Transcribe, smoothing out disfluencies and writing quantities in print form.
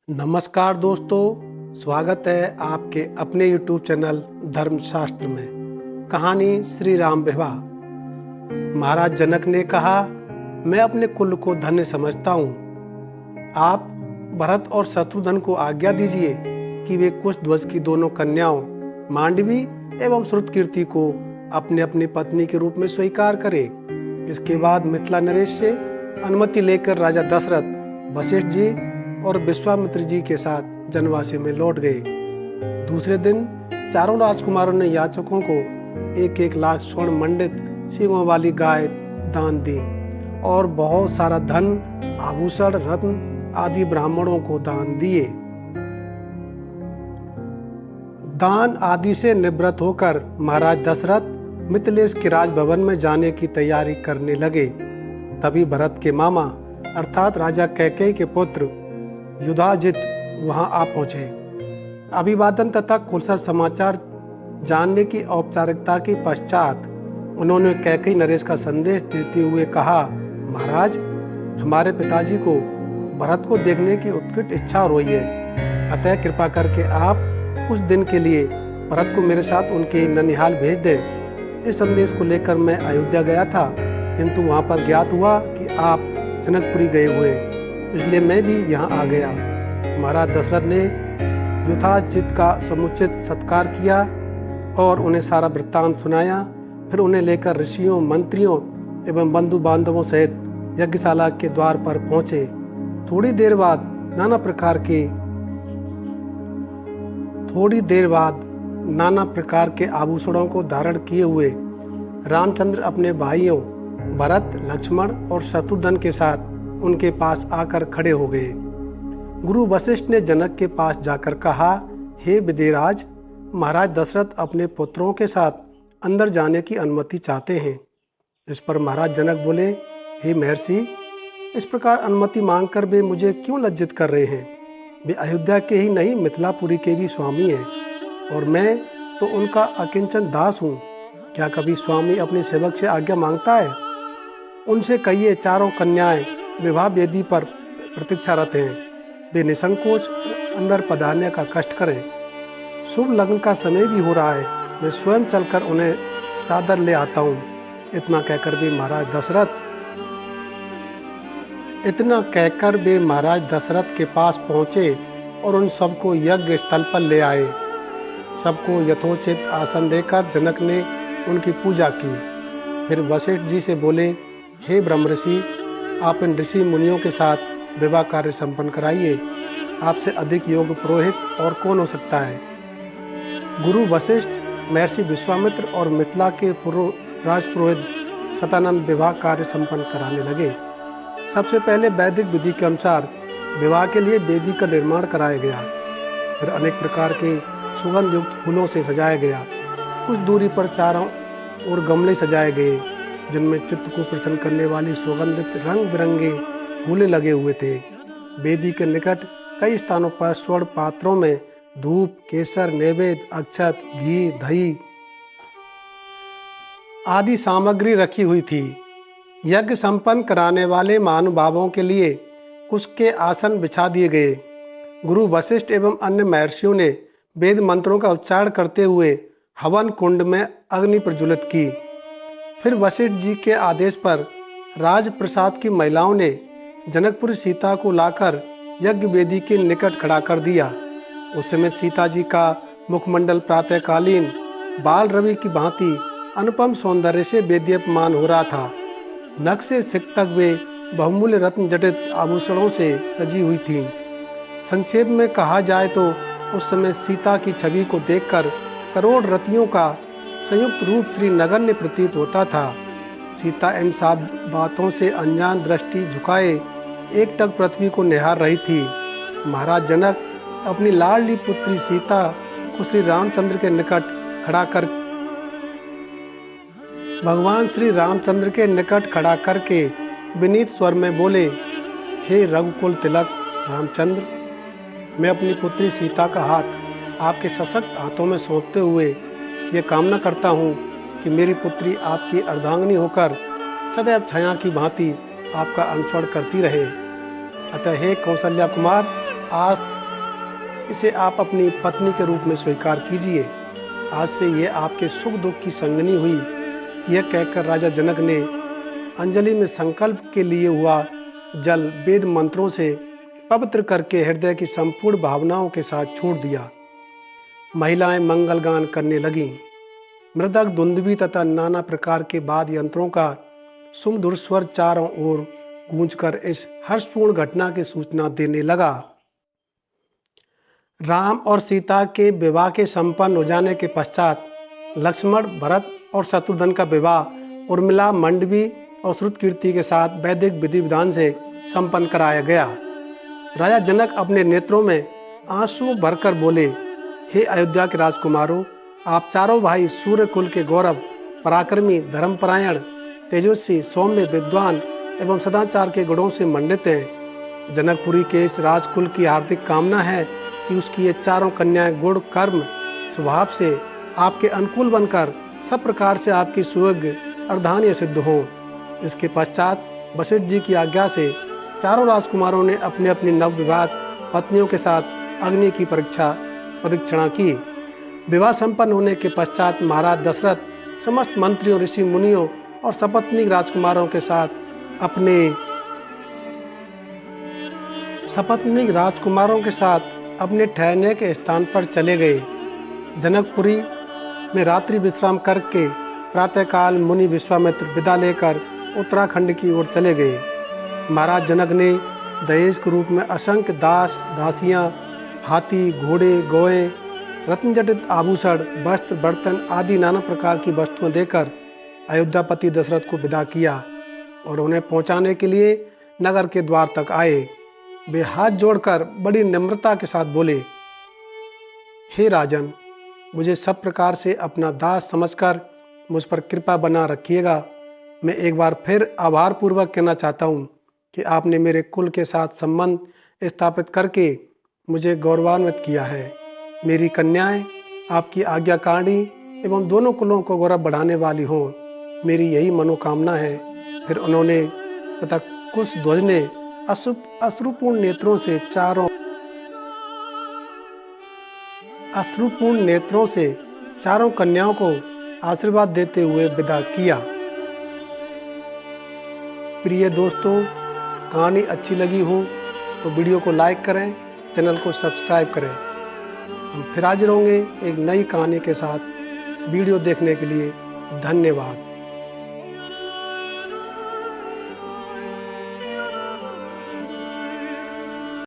नमस्कार दोस्तों, स्वागत है आपके अपने YouTube चैनल धर्मशास्त्र में। कहानी श्री राम विवाह। महाराज जनक ने कहा, मैं अपने कुल को धन्य समझता हूँ। आप भरत और शत्रुघ्न को आज्ञा दीजिए कि वे कुश ध्वज की दोनों कन्याओं मांडवी एवं श्रुतकीर्ति को अपने अपनी पत्नी के रूप में स्वीकार करें। इसके बाद मिथिला नरेश से अनुमति लेकर राजा दशरथ वशिष्ठ जी और विश्वामित्र जी के साथ जनवासी में लौट गए। दूसरे दिन चारों राजकुमारों ने याचकों को 1-1 लाख स्वर्ण मंडित सींगों वाली गाय दान दी और बहुत सारा धन, आभूषण, रत्न आदि ब्राह्मणों को दान दिए। दान आदि से निवृत्त होकर महाराज दशरथ मिथिलेश के राजभवन में जाने की तैयारी करने लगे। तभी भरत के मामा अर्थात राजा कैकेयी के पुत्र युधाजित वहां आ पहुंचे। अभिवादन तथा कुशल समाचार जानने की औपचारिकता के पश्चात उन्होंने कैकेयी नरेश का संदेश देते हुए कहा, महाराज, हमारे पिताजी को भरत को देखने की उत्कट इच्छा हो रही है। अतः कृपा करके आप कुछ दिन के लिए भरत को मेरे साथ उनके ननिहाल भेज दें। इस संदेश को लेकर मैं अयोध्या गया था, किंतु वहां पर ज्ञात हुआ कि आप जनकपुरी गए हुए, इसलिए मैं भी यहाँ आ गया। महाराज दशरथ ने युधाजित का समुचित सत्कार किया और उन्हें सारा वृत्तांत सुनाया। फिर उन्हें लेकर ऋषियों, मंत्रियों एवं बंधु बांधवों सहित यज्ञशाला के द्वार पर पहुंचे। थोड़ी देर बाद नाना प्रकार के आभूषणों को धारण किए हुए रामचंद्र अपने भाइयों भरत, लक्ष्मण और शत्रुघ्न के साथ उनके पास आकर खड़े हो गए। गुरु वशिष्ठ ने जनक के पास जाकर कहा, हे विदेराज, महाराज दशरथ अपने पुत्रों के साथ अंदर जाने की अनुमति चाहते हैं। इस पर महाराज जनक बोले, हे महर्षि, इस प्रकार अनुमति मांगकर वे मुझे क्यों लज्जित कर रहे हैं? वे अयोध्या के ही नहीं मिथिलापुरी के भी स्वामी हैं और मैं तो उनका अकिंचन दास हूँ। क्या कभी स्वामी अपने सेवक से आज्ञा मांगता है? उनसे कहिए चारों कन्याएं विवाह वेदी पर प्रतीक्षारत हैं। वे निसंकोच अंदर पधारने का कष्ट करें। शुभ लग्न का समय भी हो रहा है, मैं स्वयं चलकर उन्हें सादर ले आता हूँ। इतना कहकर वे महाराज दशरथ के पास पहुँचे और उन सबको यज्ञ स्थल पर ले आए। सबको यथोचित आसन देकर जनक ने उनकी पूजा की। फिर वशिष्ठ जी से बोले, हे ब्रह्मऋषि, आप इन ऋषि मुनियों के साथ विवाह कार्य संपन्न कराइए। आपसे अधिक योग्य पुरोहित और कौन हो सकता है? गुरु वशिष्ठ, महर्षि विश्वामित्र और मिथिला के पूर्व राजपुरोहित सतानंद विवाह कार्य संपन्न कराने लगे। सबसे पहले वैदिक विधि के अनुसार विवाह के लिए वेदी का निर्माण कराया गया। फिर अनेक प्रकार के सुगंध युक्त फूलों से सजाया गया। कुछ दूरी पर चारों ओर गमले सजाए गए, जिनमें चित्त को प्रसन्न करने वाली सुगंधित रंग बिरंगे फूले लगे हुए थे। वेदी के निकट कई स्थानों पर स्वर्ण पात्रों में धूप, केसर, नैवेद्य, अक्षत, घी, दही आदि सामग्री रखी हुई थी। यज्ञ संपन्न कराने वाले महानुभावों के लिए कुश के आसन बिछा दिए गए। गुरु वशिष्ठ एवं अन्य महर्षियों ने वेद मंत्रों का उच्चारण करते हुए हवन कुंड में अग्नि प्रज्वलित की। फिर वशिष्ठ जी के आदेश पर राजप्रसाद की महिलाओं ने जनकपुर सीता को लाकर यज्ञ वेदी के निकट खड़ा कर दिया। उस समय सीता जी का मुखमंडल प्रातःकालीन बाल रवि की भांति अनुपम सौंदर्य से वेदीयमान हो रहा था। नख से सिक तक वे बहुमूल्य रत्न जटित आभूषणों से सजी हुई थीं। संक्षेप में कहा जाए तो उस समय सीता की छवि को देखकर करोड़ रतियों का संयुक्त रूप श्री नगण्य प्रतीत होता था। सीता इन सब बातों से अनजान दृष्टि झुकाए एकटक पृथ्वी को निहार रही थी। महाराज जनक अपनी लाडली पुत्री सीता को श्री रामचंद्र के निकट खड़ा करके विनीत स्वर में बोले, हे रघुकुल तिलक रामचंद्र, मैं अपनी पुत्री सीता का हाथ आपके सशक्त हाथों में सौंपते हुए ये कामना करता हूँ कि मेरी पुत्री आपकी अर्धांगिनी होकर सदैव छाया की भांति आपका अनुसरण करती रहे। अतः हे कौशल्या कुमार, आज इसे आप अपनी पत्नी के रूप में स्वीकार कीजिए। आज से ये आपके सुख दुख की संगनी हुई। यह कहकर राजा जनक ने अंजलि में संकल्प के लिए हुआ जल वेद मंत्रों से पवित्र करके हृदय की संपूर्ण भावनाओं के साथ छोड़ दिया। महिलाएं मंगल गान करने लगीं। मृदंग, दुंदुभी तथा नाना प्रकार के वाद्य यंत्रों का सुमधुर स्वर चारों ओर गूंजकर इस हर्षपूर्ण घटना की सूचना देने लगा। राम और सीता के विवाह के संपन्न हो जाने के पश्चात लक्ष्मण, भरत और शत्रुघ्न का विवाह उर्मिला, मंडवी और श्रुतकीर्ति के साथ वैदिक विधि विधान से संपन्न कराया गया। राजा जनक अपने नेत्रों में आंसू भरकर बोले, हे अयोध्या के राजकुमारों, आप चारों भाई सूर्य कुल के गौरव, पराक्रमी, धर्मपरायण, तेजस्वी, सौम्य, विद्वान एवं सदाचार के गुणों से मंडित हैं। जनकपुरी के इस राजकुल की हार्दिक कामना है कि उसकी ये चारों कन्याएं गुण, कर्म, स्वभाव से आपके अनुकूल बनकर सब प्रकार से आपकी सुयोग्य अर्धान्य सिद्ध हों। इसके पश्चात वशिष्ठ जी की आज्ञा से चारों राजकुमारों ने अपनी अपनी नवविवाहित पत्नियों के साथ अग्नि की परीक्षणा की। विवाह संपन्न होने के पश्चात महाराज दशरथ समस्त मंत्रियों, ऋषि मुनियों और सपत्नीक राजकुमारों के साथ अपने ठहरने के स्थान पर चले गए। जनकपुरी में रात्रि विश्राम करके प्रातःकाल मुनि विश्वामित्र विदा लेकर उत्तराखंड की ओर चले गए। महाराज जनक ने दहेज के रूप में असंख्य दास, दासियां, हाथी, घोड़े, गौएं, रत्नजटित आभूषण, वस्त्र, बर्तन आदि नाना प्रकार की वस्तुएं देकर अयोध्यापति दशरथ को विदा किया और उन्हें पहुंचाने के लिए नगर के द्वार तक आए। वे हाथ जोड़कर बड़ी नम्रता के साथ बोले, हे राजन, मुझे सब प्रकार से अपना दास समझकर मुझ पर कृपा बना रखिएगा। मैं एक बार फिर आभार पूर्वक कहना चाहता हूँ कि आपने मेरे कुल के साथ संबंध स्थापित करके मुझे गौरवान्वित किया है। मेरी कन्याएं आपकी आज्ञाकारिणी एवं दोनों कुलों को गौरव बढ़ाने वाली हों, मेरी यही मनोकामना है। फिर उन्होंने तथा कुश ध्वज ने अश्रुपूर्ण नेत्रों से चारों कन्याओं को आशीर्वाद देते हुए विदा किया। प्रिय दोस्तों, कहानी अच्छी लगी हो तो वीडियो को लाइक करें, चैनल को सब्सक्राइब करें। हम फिर हाजिर होंगे एक नई कहानी के साथ। वीडियो देखने के लिए धन्यवाद।